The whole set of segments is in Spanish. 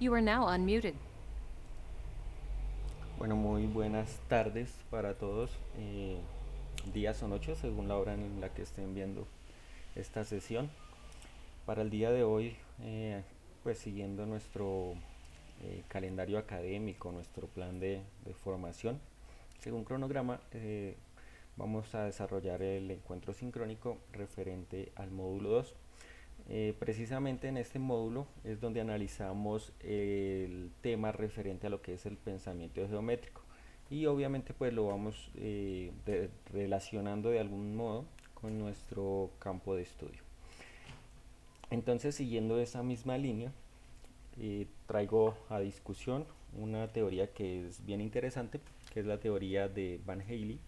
You are now unmuted. Bueno, muy buenas tardes para todos. Días o noches, según la hora en la que estén viendo esta sesión. Para el día de hoy, pues siguiendo nuestro calendario académico, nuestro plan de formación, según cronograma, vamos a desarrollar el encuentro sincrónico referente al módulo 2. Precisamente en este módulo es donde analizamos el tema referente a lo que es el pensamiento geométrico y obviamente pues lo vamos relacionando de algún modo con nuestro campo de estudio. Entonces, siguiendo esa misma línea, traigo a discusión una teoría que es bien interesante, que es la teoría de Van Haley,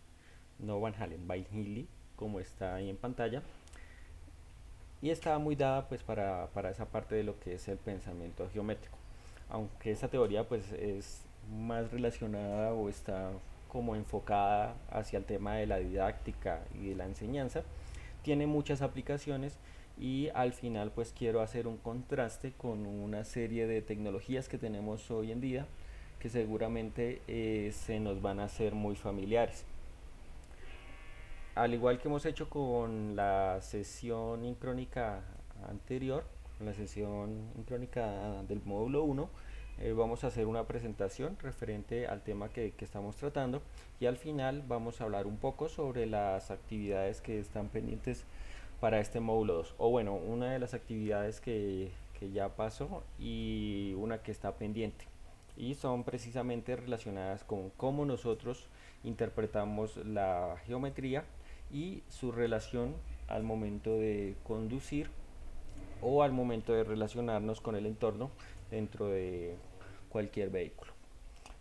no Van Halen, Van Haley, como está ahí en pantalla, y estaba muy dada pues para esa parte de lo que es el pensamiento geométrico, aunque esa teoría pues es más relacionada o está como enfocada hacia el tema de la didáctica y de la enseñanza, tiene muchas aplicaciones y al final pues quiero hacer un contraste con una serie de tecnologías que tenemos hoy en día que seguramente se nos van a hacer muy familiares. Al igual que hemos hecho con la sesión incrónica anterior, con la sesión incrónica del módulo 1, vamos a hacer una presentación referente al tema que estamos tratando y al final vamos a hablar un poco sobre las actividades que están pendientes para este módulo 2. O bueno, una de las actividades que ya pasó y una que está pendiente. Y son precisamente relacionadas con cómo nosotros interpretamos la geometría y su relación al momento de conducir o al momento de relacionarnos con el entorno dentro de cualquier vehículo.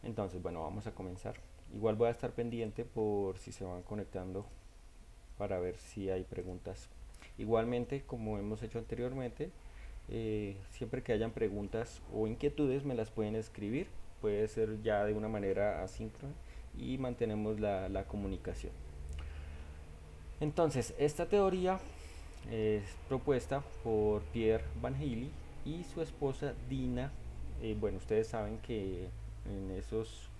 Entonces, bueno, vamos a comenzar. Igual voy a estar pendiente por si se van conectando para ver si hay preguntas. Igualmente, como hemos hecho anteriormente, siempre que hayan preguntas o inquietudes me las pueden escribir, puede ser ya de una manera asíncrona y mantenemos la comunicación. Entonces, esta teoría es propuesta por Pierre Van Healy y su esposa Dina. Bueno, ustedes saben que en esos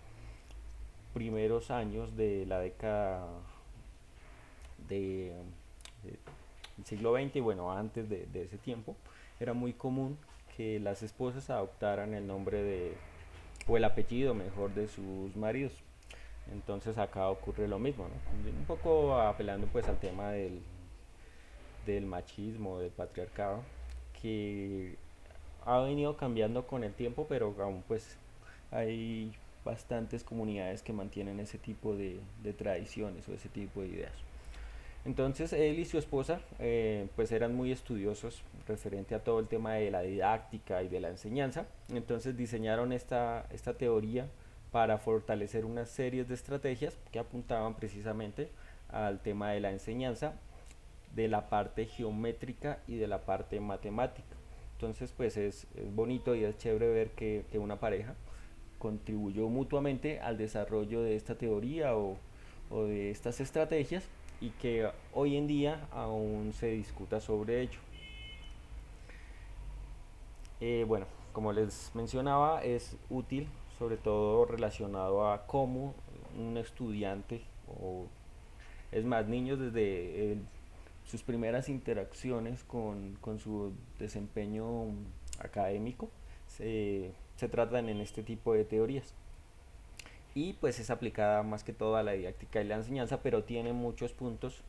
primeros años de la década de, del siglo XX y bueno, antes de ese tiempo, era muy común que las esposas adoptaran el nombre de, o el apellido mejor de sus maridos. Entonces acá ocurre lo mismo, ¿no? Un poco apelando pues al tema del machismo, del patriarcado, que ha venido cambiando con el tiempo, pero aún pues hay bastantes comunidades que mantienen ese tipo de tradiciones o ese tipo de ideas. Entonces él y su esposa pues eran muy estudiosos referente a todo el tema de la didáctica y de la enseñanza. Entonces diseñaron esta teoría para fortalecer unas series de estrategias que apuntaban precisamente al tema de la enseñanza, de la parte geométrica y de la parte matemática. Entonces pues es bonito y es chévere ver que una pareja contribuyó mutuamente al desarrollo de esta teoría o de estas estrategias y que hoy en día aún se discuta sobre ello. Bueno, como les mencionaba, es útil sobre todo relacionado a cómo un estudiante o es más, niños desde sus primeras interacciones con su desempeño académico se tratan en este tipo de teorías y pues es aplicada más que todo a la didáctica y la enseñanza, pero tiene muchos puntos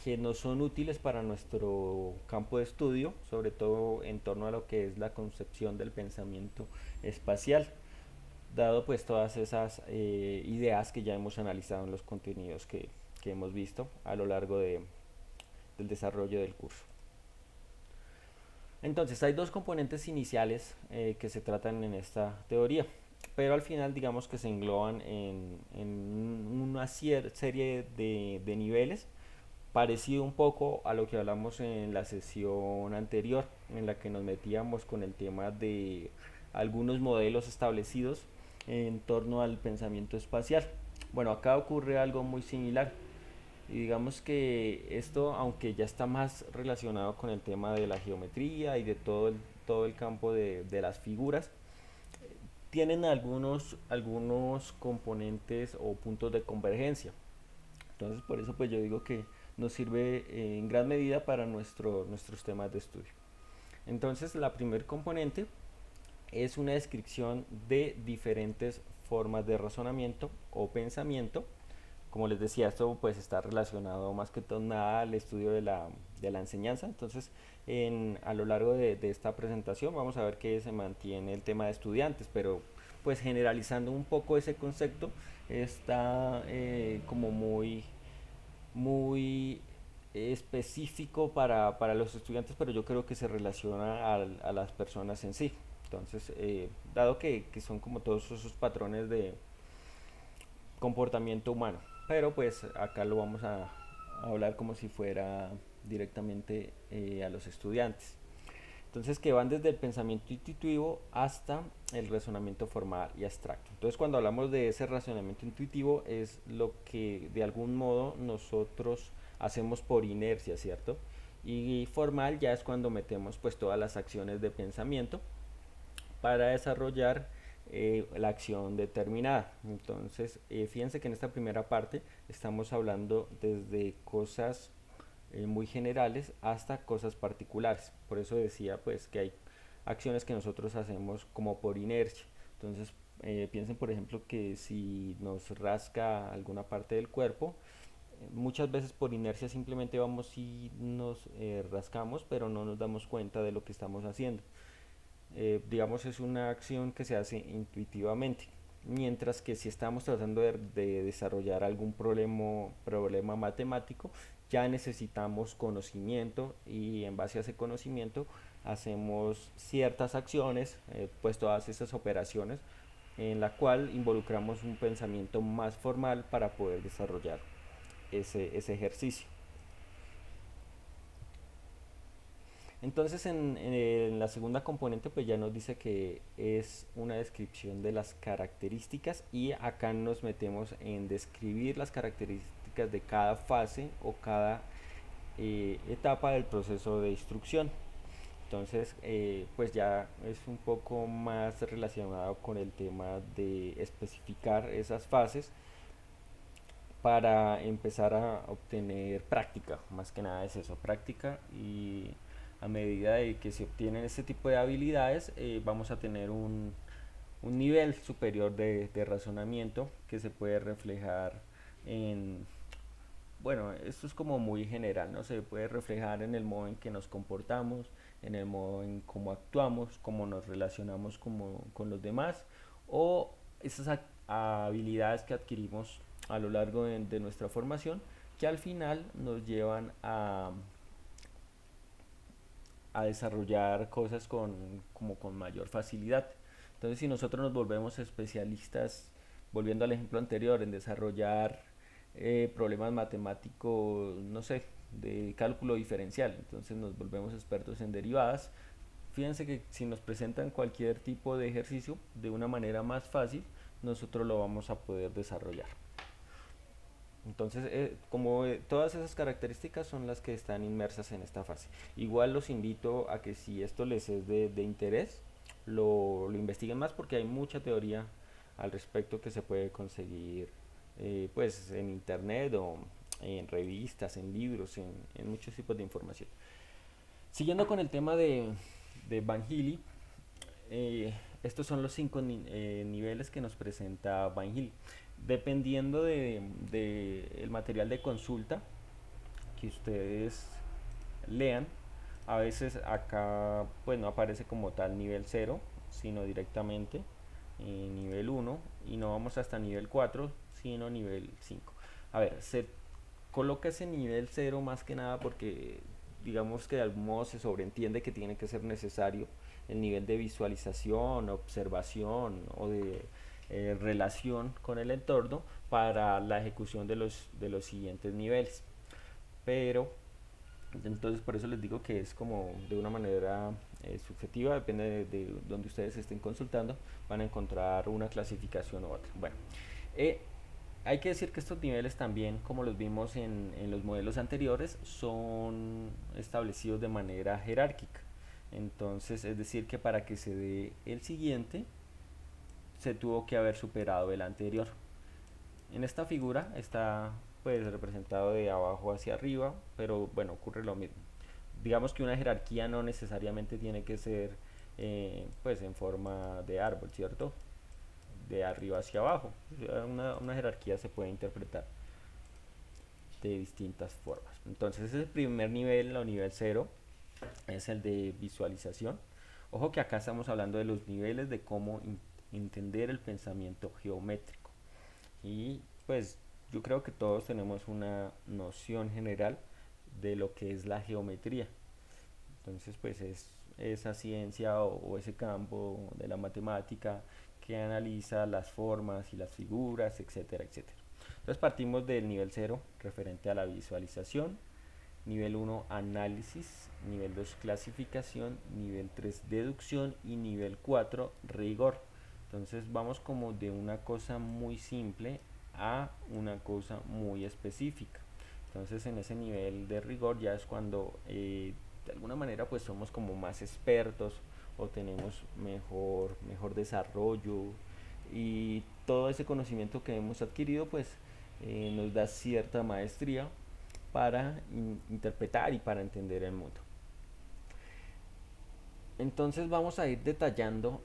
que no son útiles para nuestro campo de estudio, sobre todo en torno a lo que es la concepción del pensamiento espacial, dado pues todas esas ideas que ya hemos analizado en los contenidos que hemos visto a lo largo del desarrollo del curso. Entonces hay dos componentes iniciales que se tratan en esta teoría, pero al final digamos que se engloban en una serie de niveles, parecido un poco a lo que hablamos en la sesión anterior, en la que nos metíamos con el tema de algunos modelos establecidos en torno al pensamiento espacial. Bueno, acá ocurre algo muy similar. Y digamos que esto, aunque ya está más relacionado con el tema de la geometría y de todo el campo de las figuras, tienen algunos componentes o puntos de convergencia. Entonces, por eso pues yo digo que nos sirve en gran medida para nuestros temas de estudio. Entonces, la primer componente es una descripción de diferentes formas de razonamiento o pensamiento. Como les decía, esto pues está relacionado más que todo nada al estudio de la enseñanza. Entonces, a lo largo de esta presentación vamos a ver que se mantiene el tema de estudiantes, pero pues generalizando un poco ese concepto, está como muy específico para los estudiantes, pero yo creo que se relaciona a las personas en sí. Entonces, dado que son como todos esos patrones de comportamiento humano, pero pues acá lo vamos a hablar como si fuera directamente a los estudiantes. Entonces, que van desde el pensamiento intuitivo hasta el razonamiento formal y abstracto. Entonces, cuando hablamos de ese razonamiento intuitivo, es lo que de algún modo nosotros hacemos por inercia, ¿cierto? Y formal ya es cuando metemos pues todas las acciones de pensamiento para desarrollar la acción determinada. Entonces, fíjense que en esta primera parte estamos hablando desde cosas muy generales hasta cosas particulares. Por eso decía pues que hay acciones que nosotros hacemos como por inercia. Entonces, piensen por ejemplo que si nos rasca alguna parte del cuerpo, muchas veces por inercia simplemente vamos y nos rascamos, pero no nos damos cuenta de lo que estamos haciendo. Digamos, es una acción que se hace intuitivamente. Mientras que si estamos tratando de desarrollar algún problema matemático, ya necesitamos conocimiento y en base a ese conocimiento hacemos ciertas acciones, pues todas esas operaciones en la cual involucramos un pensamiento más formal para poder desarrollar ese ejercicio. Entonces en la segunda componente pues ya nos dice que es una descripción de las características y acá nos metemos en describir las características de cada fase o cada etapa del proceso de instrucción. Entonces pues ya es un poco más relacionado con el tema de especificar esas fases para empezar a obtener práctica, más que nada es eso, práctica, y a medida de que se obtienen este tipo de habilidades vamos a tener un nivel superior de razonamiento que se puede reflejar en, bueno, esto es como muy general, ¿no? Se puede reflejar en el modo en que nos comportamos, en el modo en cómo actuamos, cómo nos relacionamos con los demás, o esas habilidades que adquirimos a lo largo de nuestra formación, que al final nos llevan a desarrollar cosas como con mayor facilidad. Entonces, si nosotros nos volvemos especialistas, volviendo al ejemplo anterior, en desarrollar problemas matemáticos, no sé, de cálculo diferencial, entonces nos volvemos expertos en derivadas. Fíjense que si nos presentan cualquier tipo de ejercicio de una manera más fácil, nosotros lo vamos a poder desarrollar. Entonces, como todas esas características son las que están inmersas en esta fase. Igual los invito a que si esto les es de interés, lo investiguen más porque hay mucha teoría al respecto que se puede conseguir pues en internet o en revistas, en libros, en muchos tipos de información. Siguiendo con el tema de Van Healy, estos son los cinco niveles que nos presenta Van Healy. Dependiendo de el material de consulta que ustedes lean, a veces acá pues no aparece como tal nivel cero, sino directamente nivel uno, y no vamos hasta nivel 4 sino nivel 5. A ver, se coloca ese nivel cero más que nada porque digamos que de algún modo se sobreentiende que tiene que ser necesario el nivel de visualización, observación o de relación con el entorno para la ejecución de los siguientes niveles. Pero entonces por eso les digo que es como de una manera subjetiva, depende de donde ustedes estén consultando, van a encontrar una clasificación u otra. Bueno, eh, hay que decir que estos niveles también, como los vimos en los modelos anteriores, son establecidos de manera jerárquica. Entonces, es decir, que para que se dé el siguiente, se tuvo que haber superado el anterior. En esta figura está pues representado de abajo hacia arriba, pero bueno, ocurre lo mismo. Digamos que una jerarquía no necesariamente tiene que ser pues en forma de árbol, ¿cierto? De arriba hacia abajo. Una jerarquía se puede interpretar de distintas formas. Entonces ese es el primer nivel, o nivel cero, es el de visualización. Ojo que acá estamos hablando de los niveles de cómo entender el pensamiento geométrico. Y pues yo creo que todos tenemos una noción general de lo que es la geometría. Entonces pues es esa ciencia o ese campo de la matemática que analiza las formas y las figuras, etcétera, etcétera. Entonces partimos del nivel cero referente a la visualización, nivel uno análisis, nivel 2 clasificación, nivel 3 deducción y nivel 4 rigor. Entonces vamos como de una cosa muy simple a una cosa muy específica. Entonces en ese nivel de rigor ya es cuando de alguna manera pues somos como más expertos o tenemos mejor desarrollo y todo ese conocimiento que hemos adquirido pues nos da cierta maestría para interpretar y para entender el mundo. Entonces vamos a ir detallando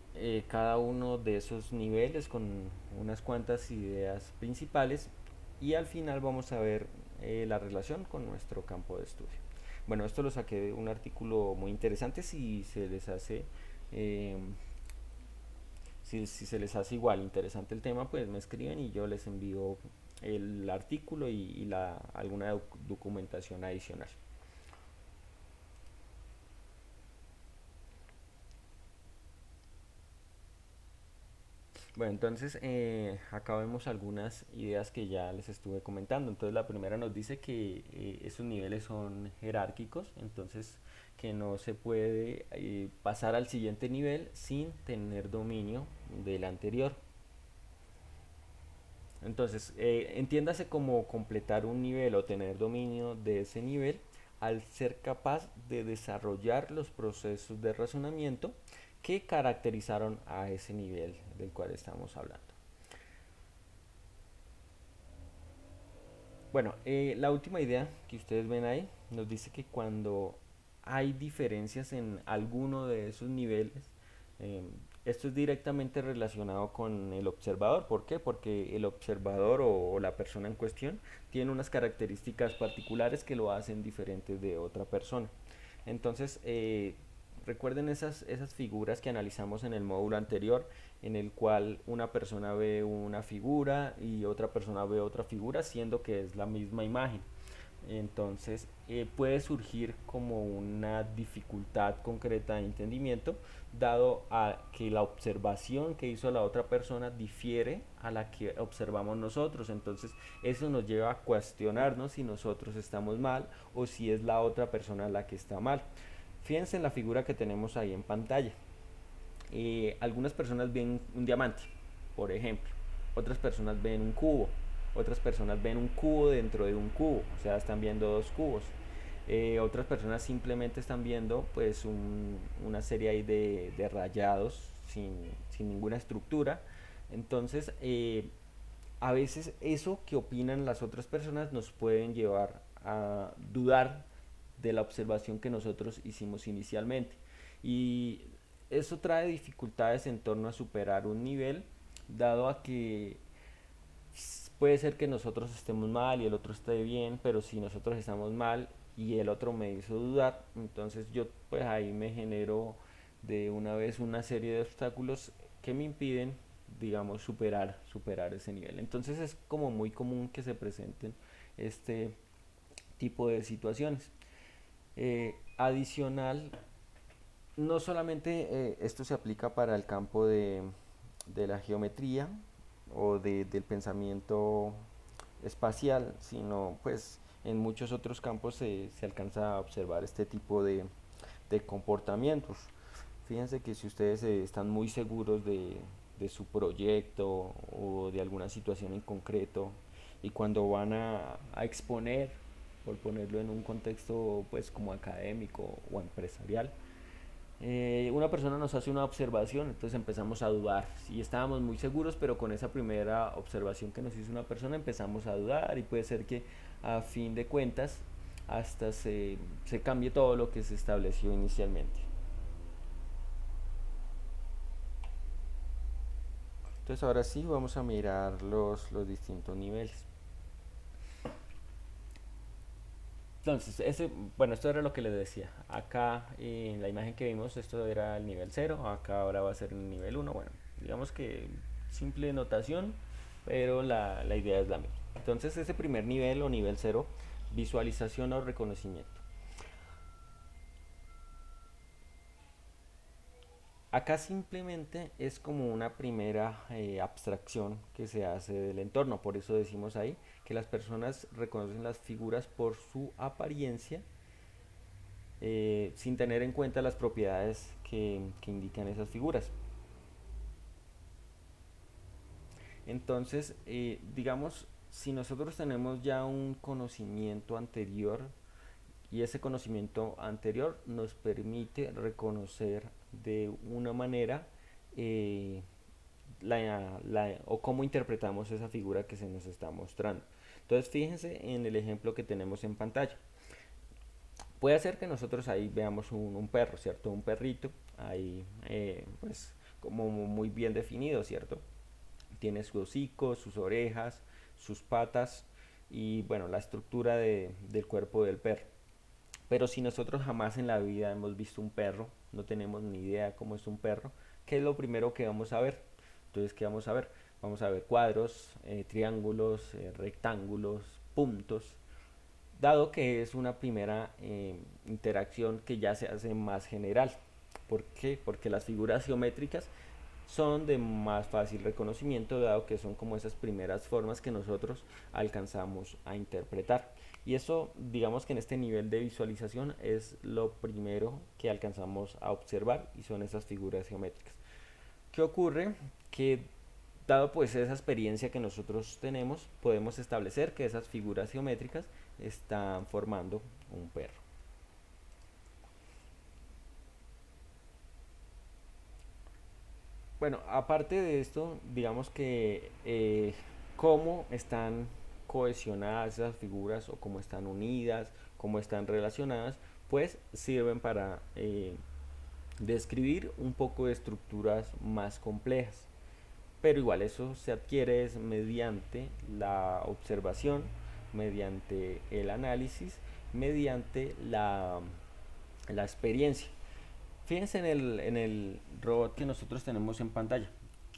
cada uno de esos niveles con unas cuantas ideas principales y al final vamos a ver la relación con nuestro campo de estudio. Bueno, esto lo saqué de un artículo muy interesante. Si se les hace eh, si se les hace igual interesante el tema, pues me escriben y yo les envío el artículo y alguna documentación adicional. Bueno, entonces acá vemos algunas ideas que ya les estuve comentando. Entonces la primera nos dice que esos niveles son jerárquicos, entonces que no se puede pasar al siguiente nivel sin tener dominio del anterior. Entonces, entiéndase como completar un nivel o tener dominio de ese nivel al ser capaz de desarrollar los procesos de razonamiento que caracterizaron a ese nivel del cual estamos hablando. Bueno, la última idea que ustedes ven ahí nos dice que cuando hay diferencias en alguno de esos niveles, eh, esto es directamente relacionado con el observador. ¿Por qué? Porque el observador o la persona en cuestión tiene unas características particulares que lo hacen diferente de otra persona. Entonces, recuerden esas figuras que analizamos en el módulo anterior, en el cual una persona ve una figura y otra persona ve otra figura, siendo que es la misma imagen. Entonces puede surgir como una dificultad concreta de entendimiento, dado a que la observación que hizo la otra persona difiere a la que observamos nosotros. Entonces eso nos lleva a cuestionarnos si nosotros estamos mal o si es la otra persona la que está mal. Fíjense en la figura que tenemos ahí en pantalla. Algunas personas ven un diamante, por ejemplo. Otras personas ven un cubo. Otras personas ven un cubo dentro de un cubo. O sea, están viendo dos cubos. Otras personas simplemente están viendo pues una serie ahí de rayados sin ninguna estructura. Entonces, a veces eso que opinan las otras personas nos pueden llevar a dudar de la observación que nosotros hicimos inicialmente. Y eso trae dificultades en torno a superar un nivel, dado a que puede ser que nosotros estemos mal y el otro esté bien, pero si nosotros estamos mal y el otro me hizo dudar, entonces yo pues ahí me genero de una vez una serie de obstáculos que me impiden, digamos, superar ese nivel. Entonces es como muy común que se presenten este tipo de situaciones. Adicional, no solamente esto se aplica para el campo de la geometría o del pensamiento espacial, sino pues en muchos otros campos se alcanza a observar este tipo de comportamientos. Fíjense que si ustedes están muy seguros de su proyecto o de alguna situación en concreto y cuando van a exponer, por ponerlo en un contexto pues como académico o empresarial, Una persona nos hace una observación, entonces empezamos a dudar. Sí, estábamos muy seguros, pero con esa primera observación que nos hizo una persona empezamos a dudar y puede ser que a fin de cuentas hasta se cambie todo lo que se estableció inicialmente. Entonces ahora sí vamos a mirar los distintos niveles. Entonces, bueno, esto era lo que les decía. Acá en la imagen que vimos, esto era el nivel cero, acá ahora va a ser el nivel uno. Bueno, digamos que simple notación, pero la idea es la misma. Entonces, ese primer nivel o nivel cero, visualización o reconocimiento. Acá simplemente es como una primera abstracción que se hace del entorno, por eso decimos ahí que las personas reconocen las figuras por su apariencia sin tener en cuenta las propiedades que indican esas figuras. Entonces, digamos, si nosotros tenemos ya un conocimiento anterior y ese conocimiento anterior nos permite reconocer de una manera eh, o cómo interpretamos esa figura que se nos está mostrando. Entonces, fíjense en el ejemplo que tenemos en pantalla. Puede ser que nosotros ahí veamos un perro, ¿cierto? Un perrito, ahí pues como muy bien definido, ¿cierto? Tiene su hocico, sus orejas, sus patas y bueno, la estructura del cuerpo del perro. Pero si nosotros jamás en la vida hemos visto un perro, no tenemos ni idea cómo es un perro, ¿qué es lo primero que vamos a ver? Entonces, ¿qué vamos a ver? Vamos a ver cuadros, triángulos, rectángulos, puntos, dado que es una primera interacción que ya se hace más general. ¿Por qué? Porque las figuras geométricas son de más fácil reconocimiento, dado que son como esas primeras formas que nosotros alcanzamos a interpretar. Y eso, digamos que en este nivel de visualización es lo primero que alcanzamos a observar y son esas figuras geométricas. ¿Qué ocurre? Que dado pues esa experiencia que nosotros tenemos, podemos establecer que esas figuras geométricas están formando un perro. Bueno, aparte de esto, digamos que cómo están cohesionadas esas figuras o cómo están unidas, cómo están relacionadas, pues sirven para describir un poco de estructuras más complejas. Pero igual eso se adquiere es mediante la observación, mediante el análisis, mediante la experiencia. Fíjense en el robot que nosotros tenemos en pantalla.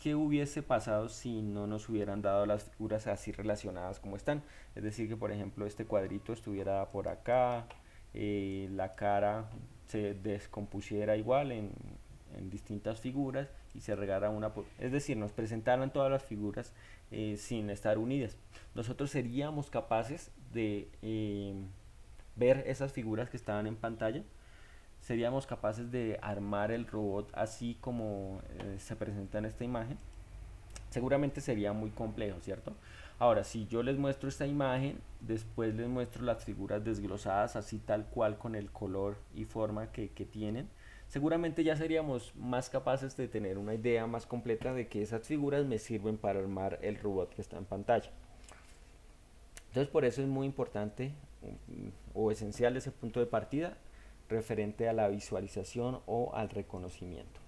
¿Qué hubiese pasado si no nos hubieran dado las figuras así relacionadas como están? Es decir, que por ejemplo este cuadrito estuviera por acá, la cara se descompusiera igual en distintas figuras y se regara una es decir, nos presentaran todas las figuras sin estar unidas. Nosotros seríamos capaces de ver esas figuras que estaban en pantalla, seríamos capaces de armar el robot así como se presenta en esta imagen. Seguramente sería muy complejo, ¿cierto? Ahora, si yo les muestro esta imagen, después les muestro las figuras desglosadas así tal cual con el color y forma que tienen, seguramente ya seríamos más capaces de tener una idea más completa de que esas figuras me sirven para armar el robot que está en pantalla. Entonces por eso es muy importante o esencial ese punto de partida referente a la visualización o al reconocimiento.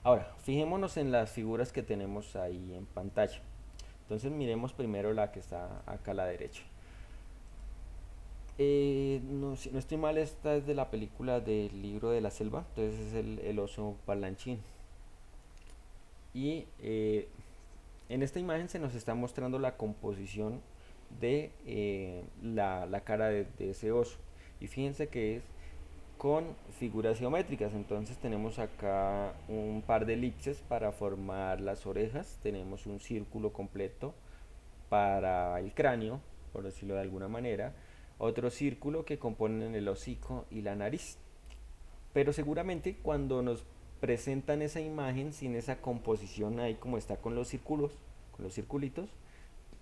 Ahora, fijémonos en las figuras que tenemos ahí en pantalla. Entonces miremos primero la que está acá a la derecha. No, si no estoy mal, esta es de la película del libro de la selva, entonces es el oso parlanchín. Y en esta imagen se nos está mostrando la composición de la cara de ese oso. Y fíjense que es con figuras geométricas. Entonces tenemos acá un par de elipses para formar las orejas, tenemos un círculo completo para el cráneo, por decirlo de alguna manera, otro círculo que componen el hocico y la nariz. Pero seguramente cuando nos presentan esa imagen sin esa composición ahí como está con los círculos, con los circulitos,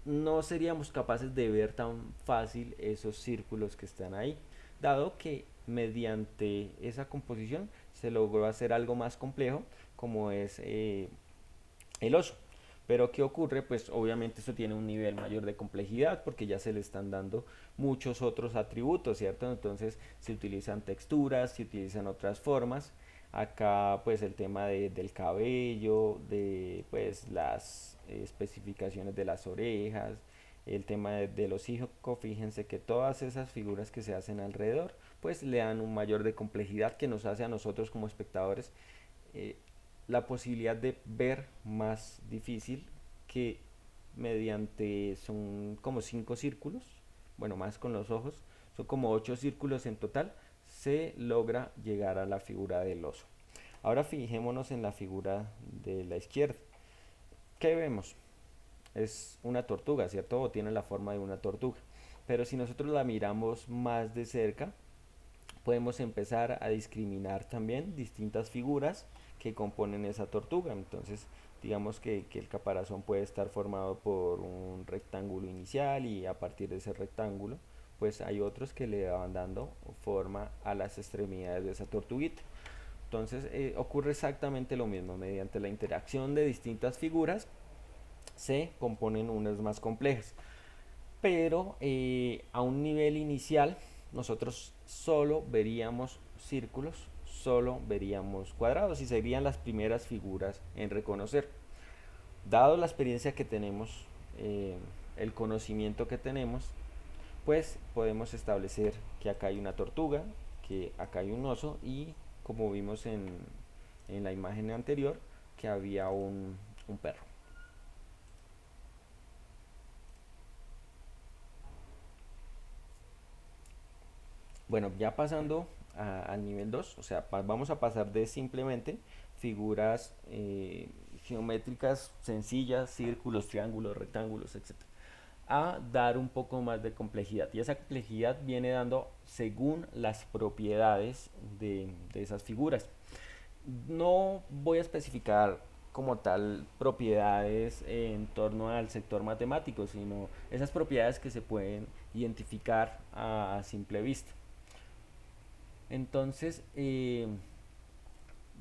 no seríamos capaces de ver tan fácil esos círculos que están ahí, dado que mediante esa composición se logró hacer algo más complejo como es el oso. Pero ¿qué ocurre? Pues obviamente esto tiene un nivel mayor de complejidad porque ya se le están dando muchos otros atributos, ¿cierto? Entonces se utilizan texturas, se utilizan otras formas. Acá pues el tema del cabello, de pues las especificaciones de las orejas, el tema del hocico, fíjense que todas esas figuras que se hacen alrededor pues le dan un mayor de complejidad que nos hace a nosotros como espectadores eh, la posibilidad de ver más difícil que mediante son como 5 círculos, bueno, más con los ojos, son como 8 círculos en total, se logra llegar a la figura del oso. Ahora fijémonos en la figura de la izquierda. ¿Qué vemos? Es una tortuga, ¿cierto? O tiene la forma de una tortuga. Pero si nosotros la miramos más de cerca, podemos empezar a discriminar también distintas figuras que componen esa tortuga. Entonces, digamos que el caparazón puede estar formado por un rectángulo inicial y a partir de ese rectángulo, pues hay otros que le van dando forma a las extremidades de esa tortuguita. Entonces, ocurre exactamente lo mismo. Mediante la interacción de distintas figuras, se componen unas más complejas. Pero a un nivel inicial nosotros solo veríamos círculos, solo veríamos cuadrados y serían las primeras figuras en reconocer. Dado la experiencia que tenemos, el conocimiento que tenemos, pues podemos establecer que acá hay una tortuga, que acá hay un oso y como vimos en la imagen anterior, que había un perro. Bueno, ya pasando al nivel 2, o sea, vamos a pasar de simplemente figuras geométricas sencillas, círculos, triángulos, rectángulos, etcétera, a dar un poco más de complejidad. Y esa complejidad viene dando según las propiedades de esas figuras. No voy a especificar como tal propiedades en torno al sector matemático, sino esas propiedades que se pueden identificar a simple vista. Entonces,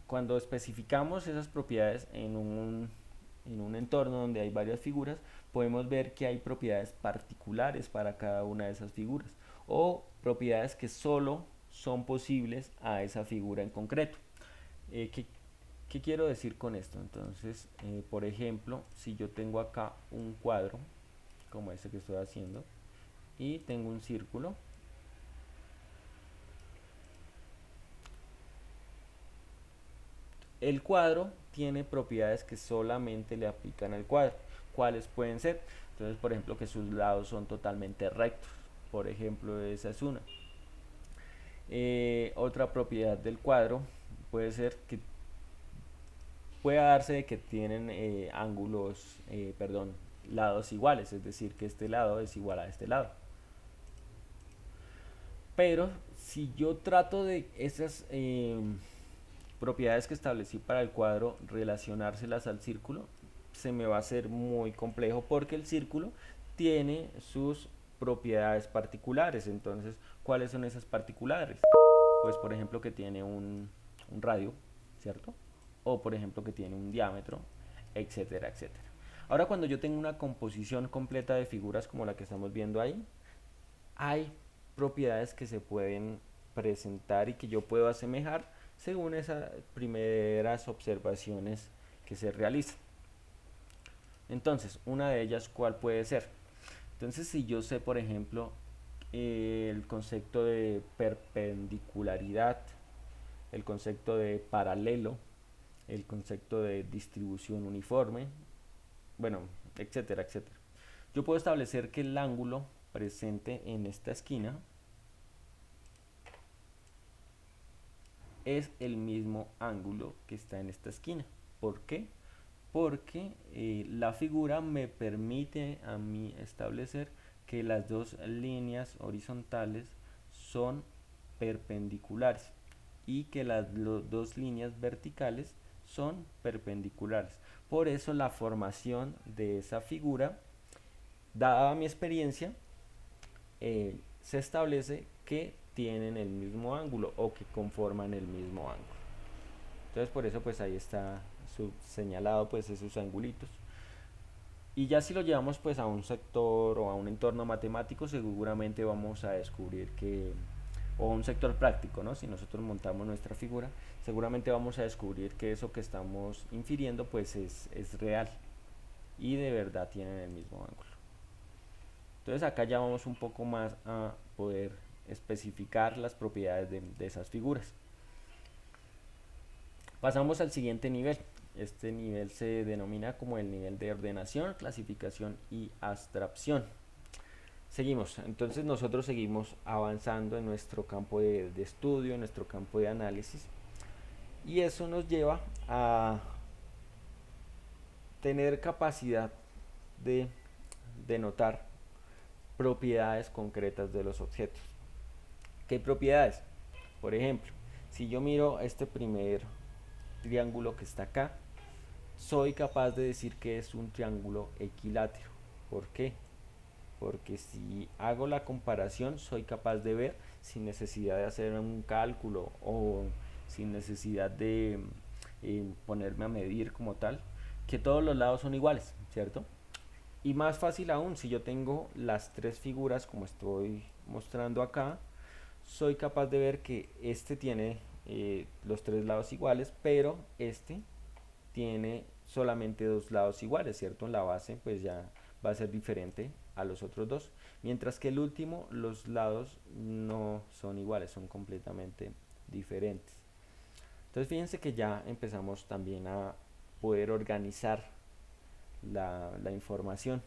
cuando especificamos esas propiedades en un entorno donde hay varias figuras, podemos ver que hay propiedades particulares para cada una de esas figuras o propiedades que solo son posibles a esa figura en concreto. ¿Qué quiero decir con esto? Entonces, por ejemplo, si yo tengo acá un cuadro, como este que estoy haciendo, y tengo un círculo, el cuadro tiene propiedades que solamente le aplican al cuadro. ¿Cuáles pueden ser? Entonces, por ejemplo, que sus lados son totalmente rectos. Por ejemplo, esa es una. Otra propiedad del cuadro puede ser que pueda darse de que tienen lados iguales, es decir, que este lado es igual a este lado. Pero si yo trato de esas propiedades que establecí para el cuadro relacionárselas al círculo, se me va a hacer muy complejo porque el círculo tiene sus propiedades particulares. Entonces, ¿cuáles son esas particulares? Pues por ejemplo que tiene un radio, ¿cierto? O por ejemplo que tiene un diámetro, etcétera, etcétera. Ahora cuando yo tengo una composición completa de figuras como la que estamos viendo ahí, hay propiedades que se pueden presentar y que yo puedo asemejar según esas primeras observaciones que se realizan. Entonces, una de ellas, ¿cuál puede ser? Entonces, si yo sé, por ejemplo, el concepto de perpendicularidad, el concepto de paralelo, el concepto de distribución uniforme, bueno, etcétera, etcétera. Yo puedo establecer que el ángulo presente en esta esquina es el mismo ángulo que está en esta esquina. ¿Por qué? Porque la figura me permite a mí establecer que las dos líneas horizontales son perpendiculares y que las dos líneas verticales son perpendiculares. Por eso la formación de esa figura, dada mi experiencia, se establece que tienen el mismo ángulo o que conforman el mismo ángulo. Entonces por eso pues ahí está señalado pues esos angulitos. Y ya si lo llevamos pues a un sector o a un entorno matemático, seguramente vamos a descubrir que, o un sector práctico, ¿no? Si nosotros montamos nuestra figura, seguramente vamos a descubrir que eso que estamos infiriendo pues es real y de verdad tienen el mismo ángulo. Entonces acá ya vamos un poco más a poder especificar las propiedades de esas figuras. Pasamos al siguiente nivel. Este nivel se denomina como el nivel de ordenación, clasificación y abstracción. Seguimos, entonces nosotros seguimos avanzando en nuestro campo de estudio, en nuestro campo de análisis, y eso nos lleva a tener capacidad de denotar propiedades concretas de los objetos. ¿Qué propiedades? Por ejemplo, si yo miro este primer triángulo que está acá, soy capaz de decir que es un triángulo equilátero. ¿Por qué? Porque si hago la comparación soy capaz de ver sin necesidad de hacer un cálculo o sin necesidad de ponerme a medir como tal, que todos los lados son iguales, ¿cierto? Y más fácil aún, si yo tengo las tres figuras como estoy mostrando acá, soy capaz de ver que este tiene los tres lados iguales, pero este tiene solamente dos lados iguales, ¿cierto? En la base pues ya va a ser diferente a los otros dos, mientras que el último los lados no son iguales, son completamente diferentes. Entonces fíjense que ya empezamos también a poder organizar la información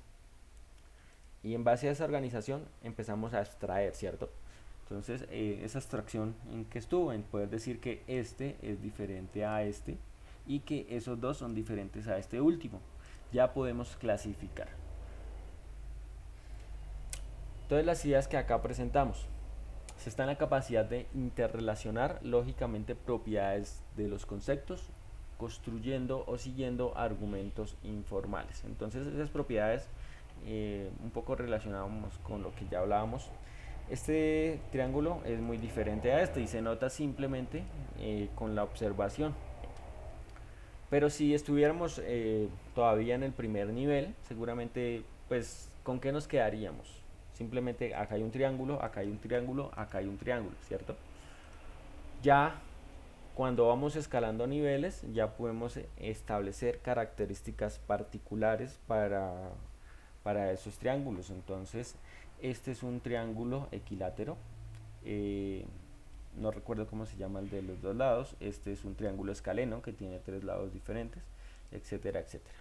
y en base a esa organización empezamos a extraer, ¿cierto? Entonces esa abstracción en que estuvo, en poder decir que este es diferente a este y que esos dos son diferentes a este último, ya podemos clasificar. Entonces las ideas que acá presentamos, se está en la capacidad de interrelacionar lógicamente propiedades de los conceptos, construyendo o siguiendo argumentos informales. Entonces esas propiedades, un poco relacionadas con lo que ya hablábamos, este triángulo es muy diferente a este y se nota simplemente con la observación. Pero si estuviéramos todavía en el primer nivel, seguramente, pues, ¿con qué nos quedaríamos? Simplemente acá hay un triángulo, acá hay un triángulo, acá hay un triángulo, ¿cierto? Ya cuando vamos escalando niveles, ya podemos establecer características particulares para esos triángulos. Entonces, este es un triángulo equilátero. Eh, no recuerdo cómo se llama el de los dos lados. Este es un triángulo escaleno que tiene tres lados diferentes, etcétera, etcétera.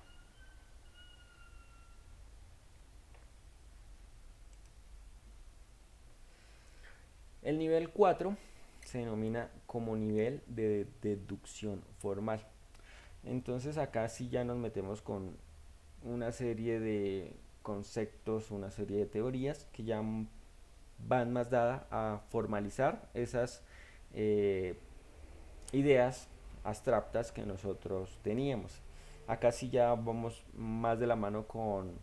El nivel 4 se denomina como nivel de deducción formal. Entonces acá sí ya nos metemos con una serie de conceptos, una serie de teorías que ya van más dadas a formalizar esas eh, ideas abstractas que nosotros teníamos. Acá sí ya vamos más de la mano con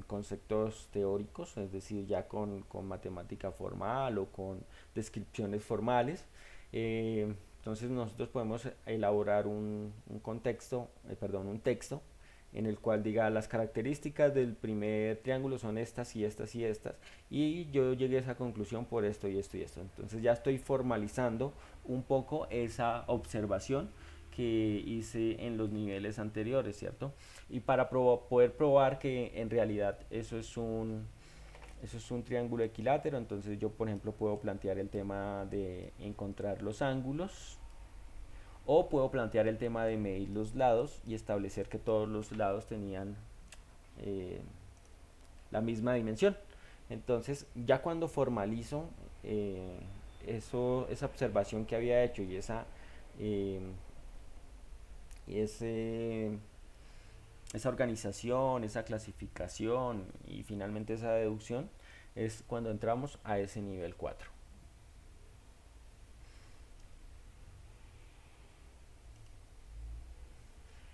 conceptos teóricos, es decir, ya con matemática formal o con descripciones formales. Entonces nosotros podemos elaborar un contexto, perdón, un texto en el cual diga las características del primer triángulo son estas y estas y estas y yo llegué a esa conclusión por esto y esto y esto. Entonces ya estoy formalizando un poco esa observación que hice en los niveles anteriores, ¿cierto? Y para poder probar que en realidad eso es un triángulo equilátero, entonces yo por ejemplo puedo plantear el tema de encontrar los ángulos o puedo plantear el tema de medir los lados y establecer que todos los lados tenían eh, la misma dimensión. Entonces ya cuando formalizo esa observación que había hecho y eh, ese esa organización, esa clasificación y finalmente esa deducción es cuando entramos a ese nivel 4.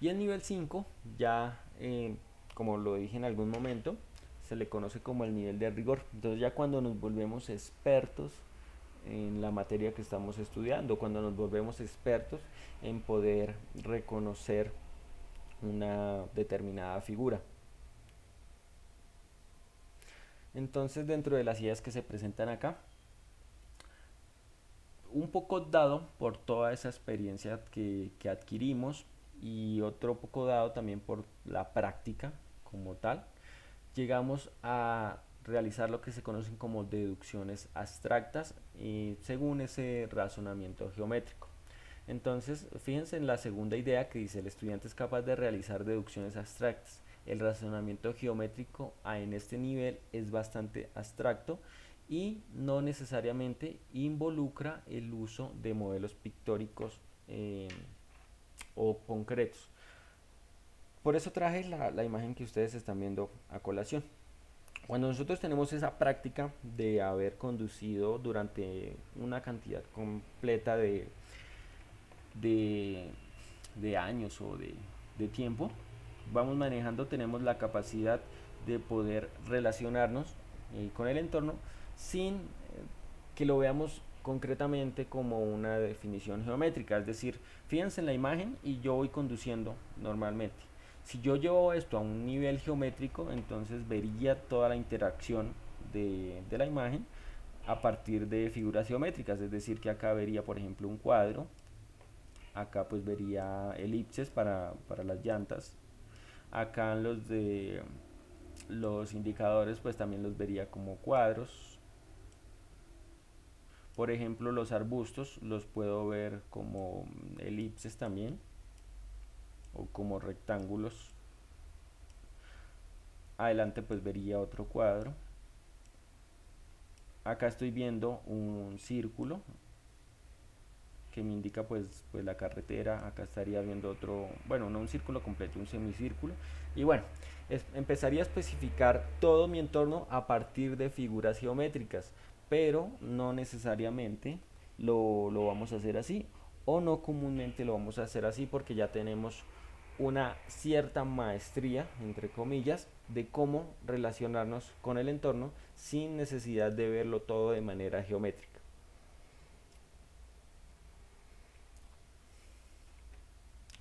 Y el nivel 5 ya, como lo dije en algún momento, se le conoce como el nivel de rigor. Entonces ya cuando nos volvemos expertos en la materia que estamos estudiando, cuando nos volvemos expertos en poder reconocer una determinada figura. Entonces, dentro de las ideas que se presentan acá, un poco dado por toda esa experiencia que adquirimos y otro poco dado también por la práctica como tal, llegamos a realizar lo que se conocen como deducciones abstractas según ese razonamiento geométrico. Entonces, fíjense en la segunda idea que dice: el estudiante es capaz de realizar deducciones abstractas. El razonamiento geométrico en este nivel es bastante abstracto y no necesariamente involucra el uso de modelos pictóricos eh, o concretos. Por eso traje la imagen que ustedes están viendo a colación. Cuando nosotros tenemos esa práctica de haber conducido durante una cantidad completa de, de años o de tiempo, vamos manejando, tenemos la capacidad de poder relacionarnos con el entorno sin que lo veamos concretamente como una definición geométrica. Es decir, fíjense en la imagen y yo voy conduciendo normalmente. Si yo llevo esto a un nivel geométrico, entonces vería toda la interacción de la imagen a partir de figuras geométricas. Es decir, que acá vería, por ejemplo, un cuadro. Acá pues vería elipses para las llantas. Acá los de los indicadores pues también los vería como cuadros. Por ejemplo, los arbustos los puedo ver como elipses también o como rectángulos. Adelante pues vería otro cuadro. Acá estoy viendo un círculo que me indica pues la carretera. Acá estaría viendo otro, bueno, no un círculo completo, un semicírculo. Y bueno, empezaría a especificar todo mi entorno a partir de figuras geométricas, pero no necesariamente lo vamos a hacer así, o no comúnmente lo vamos a hacer así, porque ya tenemos una cierta maestría, entre comillas, de cómo relacionarnos con el entorno sin necesidad de verlo todo de manera geométrica.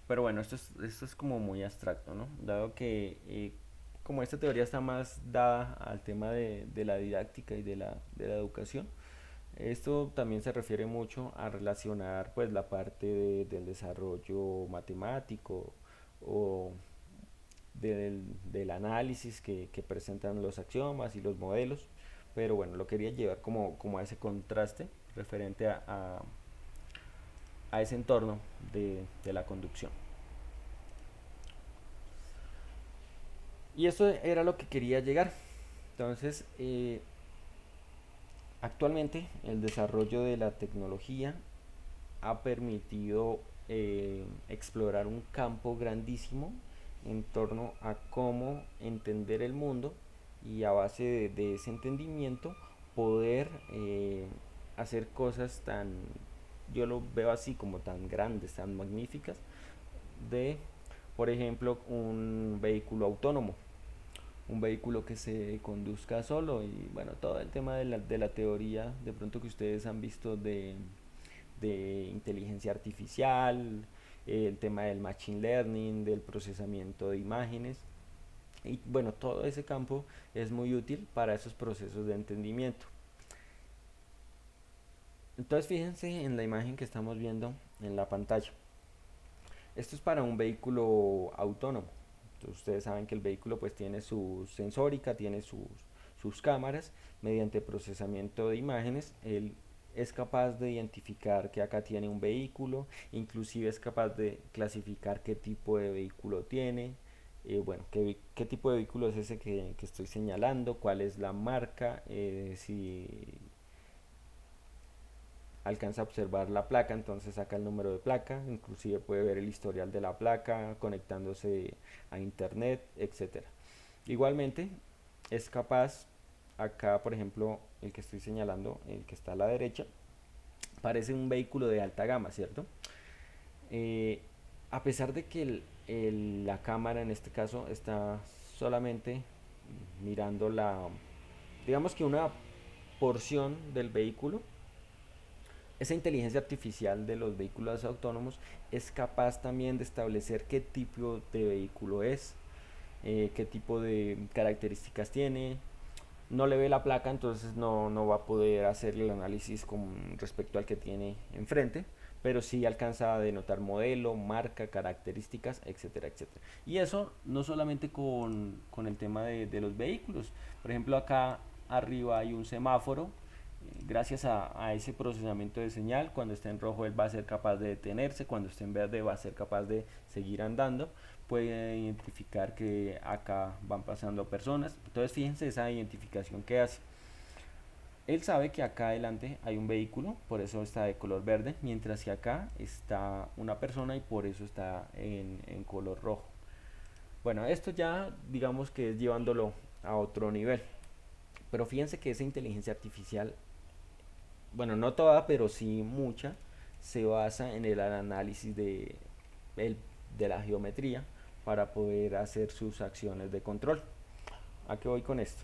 Pero bueno, esto es como muy abstracto, ¿no? Dado que como esta teoría está más dada al tema de la didáctica y de la educación, esto también se refiere mucho a relacionar pues la parte del desarrollo matemático o del análisis que presentan los axiomas y los modelos. Pero bueno, lo quería llevar como a ese contraste referente a ese entorno de la conducción. Y eso era lo que quería llegar. Entonces, actualmente el desarrollo de la tecnología ha permitido explorar un campo grandísimo en torno a cómo entender el mundo y a base de ese entendimiento poder hacer cosas tan, yo lo veo así como tan grandes, tan magníficas, de, por ejemplo, un vehículo autónomo, un vehículo que se conduzca solo y bueno, todo el tema de la teoría de pronto que ustedes han visto de inteligencia artificial, el tema del machine learning, del procesamiento de imágenes. Y bueno, todo ese campo es muy útil para esos procesos de entendimiento. Entonces fíjense en la imagen que estamos viendo en la pantalla. Esto es para un vehículo autónomo. Entonces, ustedes saben que el vehículo pues tiene su sensórica, tiene sus cámaras. Mediante procesamiento de imágenes, él es capaz de identificar que acá tiene un vehículo, inclusive es capaz de clasificar qué tipo de vehículo tiene, bueno, qué tipo de vehículo es ese que estoy señalando, cuál es la marca, si alcanza a observar la placa, entonces saca el número de placa, inclusive puede ver el historial de la placa, conectándose a internet, etcétera. Igualmente es capaz, acá por ejemplo el que estoy señalando, el que está a la derecha, parece un vehículo de alta gama, ¿cierto? Eh, a pesar de que la cámara en este caso está solamente mirando digamos que una porción del vehículo. Esa inteligencia artificial de los vehículos autónomos es capaz también de establecer qué tipo de vehículo es, qué tipo de características tiene. No le ve la placa, entonces no va a poder hacer el análisis con respecto al que tiene enfrente, pero sí alcanza a denotar modelo, marca, características, etcétera, etcétera. Y eso no solamente con el tema de los vehículos. Por ejemplo, acá arriba hay un semáforo. Gracias a ese procesamiento de señal, cuando esté en rojo él va a ser capaz de detenerse, cuando esté en verde va a ser capaz de seguir andando, puede identificar que acá van pasando personas. Entonces fíjense esa identificación que hace. Él sabe que acá adelante hay un vehículo, por eso está de color verde, mientras que acá está una persona y por eso está en color rojo. Bueno, esto ya digamos que es llevándolo a otro nivel. Pero fíjense que esa inteligencia artificial, bueno, no toda, pero sí mucha, se basa en el análisis el- de la geometría para poder hacer sus acciones de control. ¿A qué voy con esto?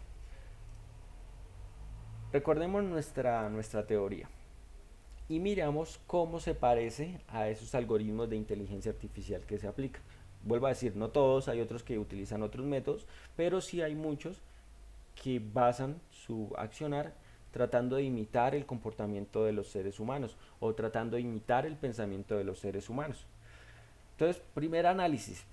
Recordemos nuestra teoría y miramos cómo se parece a esos algoritmos de inteligencia artificial que se aplican. Vuelvo a decir, no todos, hay otros que utilizan otros métodos, pero sí hay muchos que basan su accionar tratando de imitar el comportamiento de los seres humanos o tratando de imitar el pensamiento de los seres humanos. Entonces, primer análisis.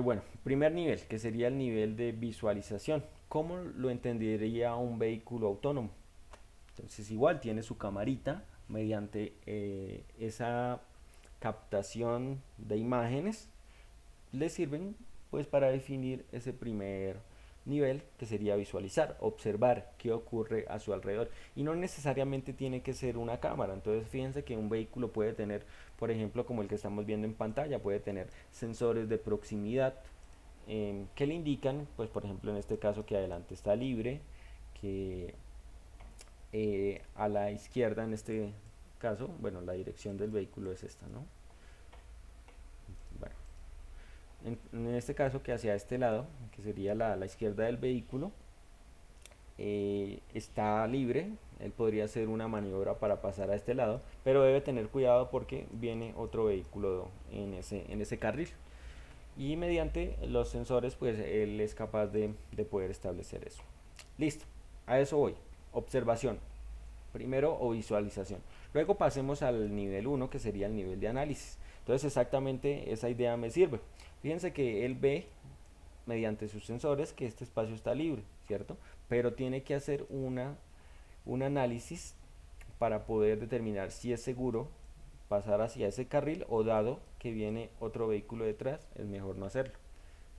Bueno, primer nivel, que sería el nivel de visualización. ¿Cómo lo entendería un vehículo autónomo? Entonces, igual tiene su camarita mediante esa captación de imágenes le sirven pues para definir ese primer nivel que sería visualizar, observar qué ocurre a su alrededor y no necesariamente tiene que ser una cámara. Entonces fíjense que un vehículo puede tener, por ejemplo, como el que estamos viendo en pantalla, puede tener sensores de proximidad que le indican, pues por ejemplo en este caso que adelante está libre, que a la izquierda en este caso, bueno, la dirección del vehículo es esta, ¿no? Bueno, en este caso que hacia este lado, que sería la izquierda del vehículo, está libre. Él podría hacer una maniobra para pasar a este lado, pero debe tener cuidado porque viene otro vehículo en ese carril. Y mediante los sensores, pues él es capaz de poder establecer eso. Listo, a eso voy. Observación, primero, o visualización. Luego pasemos al nivel uno que sería el nivel de análisis. Entonces exactamente esa idea me sirve. Fíjense que él ve mediante sus sensores que este espacio está libre, ¿cierto? Pero tiene que hacer un análisis para poder determinar si es seguro pasar hacia ese carril o dado que viene otro vehículo detrás, es mejor no hacerlo,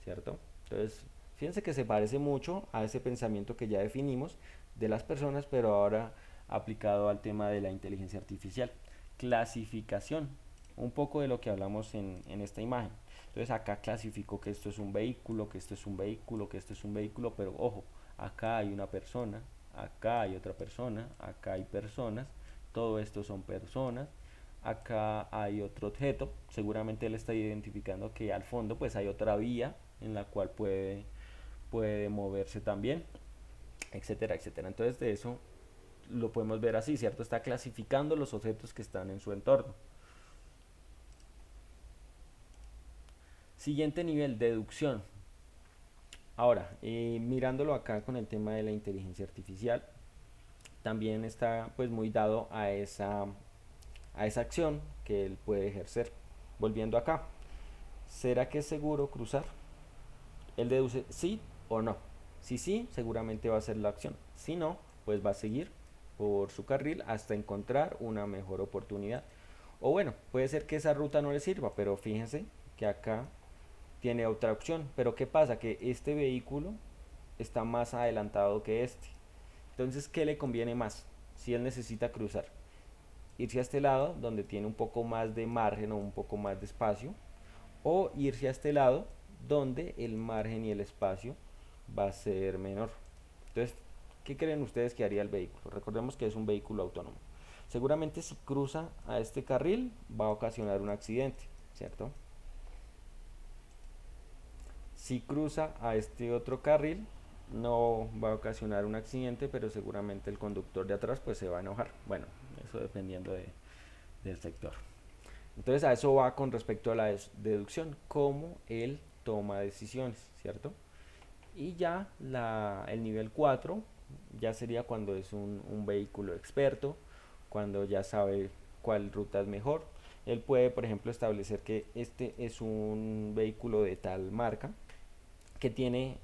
¿cierto? Entonces, fíjense que se parece mucho a ese pensamiento que ya definimos de las personas, pero ahora aplicado al tema de la inteligencia artificial. Clasificación, un poco de lo que hablamos en esta imagen. Entonces acá clasifico que esto es un vehículo, que esto es un vehículo, que esto es un vehículo, pero ojo, acá hay una persona, acá hay otra persona, acá hay personas, todo esto son personas, acá hay otro objeto, seguramente él está identificando que al fondo pues hay otra vía en la cual puede moverse también, etcétera, etcétera. Entonces de eso lo podemos ver así, ¿cierto? Está clasificando los objetos que están en su entorno. Siguiente nivel, deducción. Ahora, mirándolo acá con el tema de la inteligencia artificial, también está pues muy dado a esa acción que él puede ejercer. Volviendo acá, ¿será que es seguro cruzar? Él deduce sí o no. Si sí, seguramente va a ser la acción. Si no, pues va a seguir por su carril hasta encontrar una mejor oportunidad. O bueno, puede ser que esa ruta no le sirva, pero fíjense que acá tiene otra opción. Pero ¿qué pasa? Que este vehículo está más adelantado que este. Entonces, ¿qué le conviene más? Si él necesita cruzar, irse a este lado donde tiene un poco más de margen o un poco más de espacio, o irse a este lado donde el margen y el espacio va a ser menor. Entonces, ¿qué creen ustedes que haría el vehículo? Recordemos que es un vehículo autónomo. Seguramente si cruza a este carril va a ocasionar un accidente, ¿cierto? Si cruza a este otro carril, no va a ocasionar un accidente, pero seguramente el conductor de atrás pues se va a enojar. Bueno, eso dependiendo del sector. Entonces a eso va con respecto a la deducción, cómo él toma decisiones, ¿cierto? Y ya el nivel 4 ya sería cuando es un vehículo experto, cuando ya sabe cuál ruta es mejor. Él puede, por ejemplo, establecer que este es un vehículo de tal marca que tiene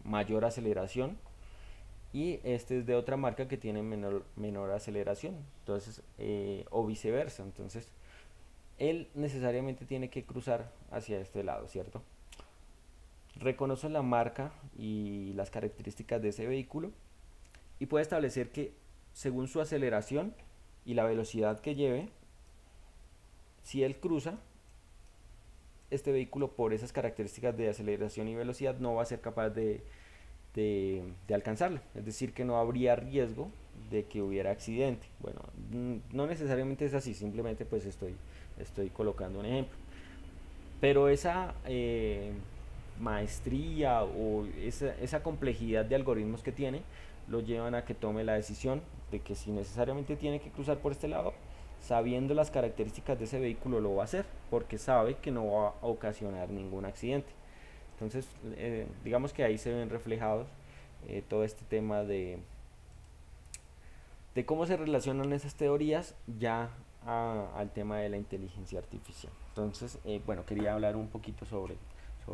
mayor aceleración y este es de otra marca que tiene menor aceleración. Entonces, o viceversa. Entonces, él necesariamente tiene que cruzar hacia este lado, ¿cierto? Reconoce la marca y las características de ese vehículo y puede establecer que según su aceleración y la velocidad que lleve, si él cruza, este vehículo por esas características de aceleración y velocidad no va a ser capaz de alcanzarlo. Es decir, que no habría riesgo de que hubiera accidente. Bueno, no necesariamente es así, simplemente pues estoy colocando un ejemplo. Pero esa maestría o esa complejidad de algoritmos que tiene lo llevan a que tome la decisión de que si necesariamente tiene que cruzar por este lado, sabiendo las características de ese vehículo lo va a hacer, porque sabe que no va a ocasionar ningún accidente. Entonces, digamos que ahí se ven reflejados todo este tema de cómo se relacionan esas teorías ya al tema de la inteligencia artificial. Entonces, bueno, quería hablar un poquito sobre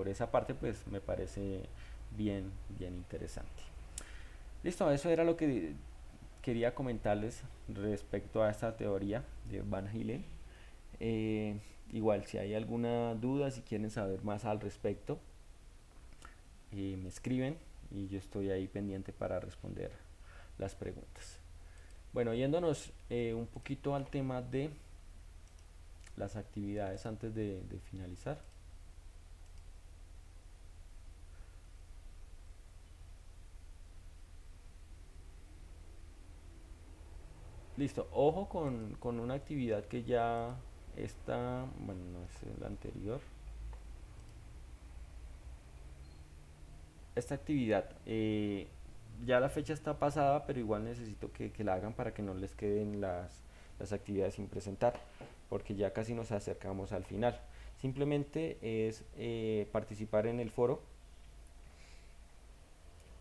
esa parte, pues me parece bien interesante. Listo, eso era lo que quería comentarles respecto a esta teoría de Van Halen. Eh, Igual, si hay alguna duda, si quieren saber más al respecto, me escriben y yo estoy ahí pendiente para responder las preguntas. Bueno, yéndonos un poquito al tema de las actividades antes de finalizar. Listo, ojo con una actividad que ya está, bueno, no es la anterior. Esta actividad, ya la fecha está pasada, pero igual necesito que la hagan para que no les queden las actividades sin presentar, porque ya casi nos acercamos al final. Simplemente es participar en el foro.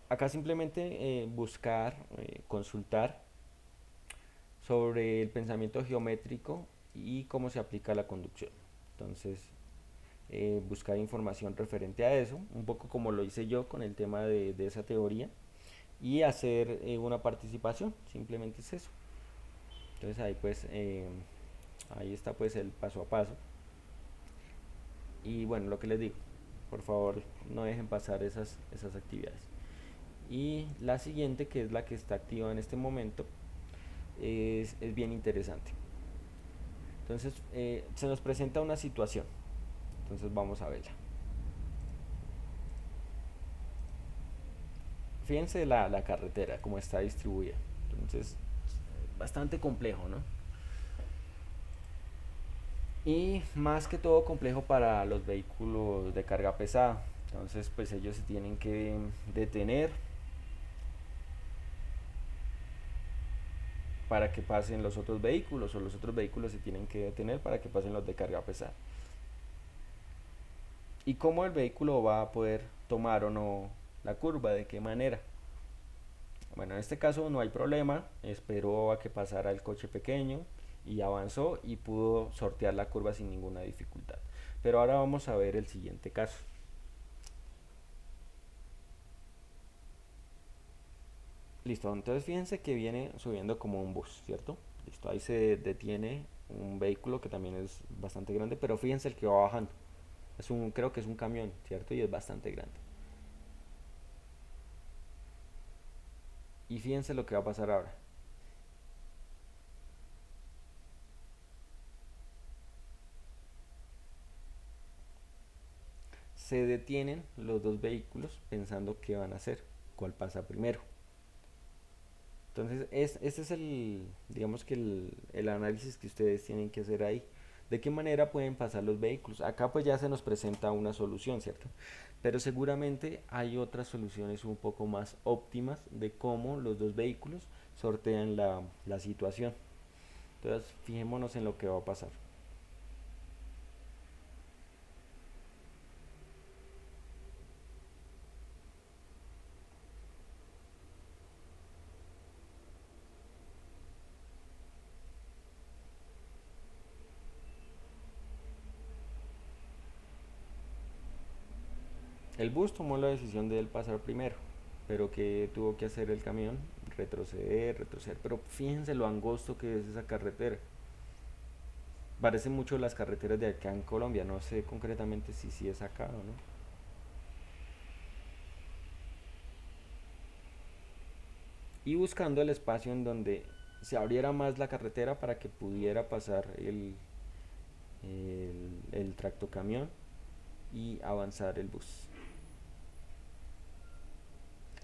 Acá simplemente buscar, consultar sobre el pensamiento geométrico y cómo se aplica la conducción. Entonces, buscar información referente a eso, un poco como lo hice yo con el tema de esa teoría, y hacer una participación, simplemente es eso. Entonces ahí pues, ahí está pues el paso a paso. Y bueno, lo que les digo, por favor no dejen pasar esas actividades. Y la siguiente, que es la que está activa en este momento, es bien interesante. Entonces, se nos presenta una situación. Entonces vamos a verla. Fíjense la carretera, cómo está distribuida. Entonces, bastante complejo, ¿no? Y más que todo complejo para los vehículos de carga pesada. Entonces, pues ellos se tienen que detener para que pasen los otros vehículos, o los otros vehículos se tienen que detener para que pasen los de carga pesada. ¿Y cómo el vehículo va a poder tomar o no la curva? ¿De qué manera? Bueno, en este caso no hay problema, esperó a que pasara el coche pequeño y avanzó y pudo sortear la curva sin ninguna dificultad. Pero ahora vamos a ver el siguiente caso. Listo, entonces fíjense que viene subiendo como un bus, ¿cierto? Listo, ahí se detiene un vehículo que también es bastante grande, pero fíjense el que va bajando. Creo que es un camión, ¿cierto? Y es bastante grande. Y fíjense lo que va a pasar ahora. Se detienen los dos vehículos pensando qué van a hacer, cuál pasa primero. Entonces, este es digamos que el análisis que ustedes tienen que hacer ahí. ¿De qué manera pueden pasar los vehículos? Acá pues ya se nos presenta una solución, ¿cierto? pero seguramente hay otras soluciones un poco más óptimas de cómo los dos vehículos sortean la situación. Entonces, fijémonos en lo que va a pasar. El bus tomó la decisión de él pasar primero, pero ¿qué tuvo que hacer el camión? Retroceder, retroceder. Pero fíjense lo angosto que es esa carretera. Parece mucho las carreteras de acá en Colombia, no sé concretamente si sí es acá o no. Y buscando el espacio en donde se abriera más la carretera para que pudiera pasar el tractocamión y avanzar el bus.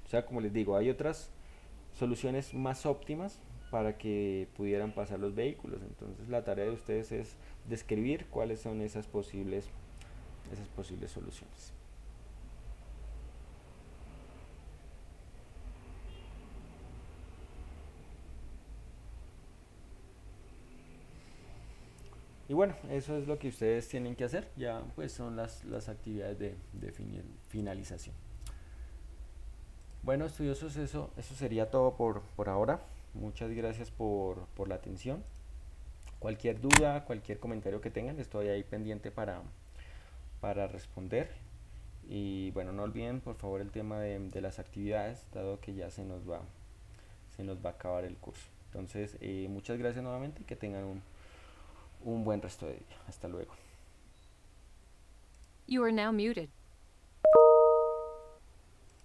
O sea, como les digo, hay otras soluciones más óptimas para que pudieran pasar los vehículos. Entonces la tarea de ustedes es describir cuáles son esas posibles soluciones. Y bueno, eso es lo que ustedes tienen que hacer. Ya pues son las actividades de finalización. Bueno, estudiosos, eso sería todo por ahora. Muchas gracias por la atención. Cualquier duda, cualquier comentario que tengan, estoy ahí pendiente para responder. Y bueno, no olviden por favor el tema de las actividades, dado que ya se nos va a acabar el curso. Entonces, muchas gracias nuevamente y que tengan un buen resto de día. Hasta luego. You are now muted.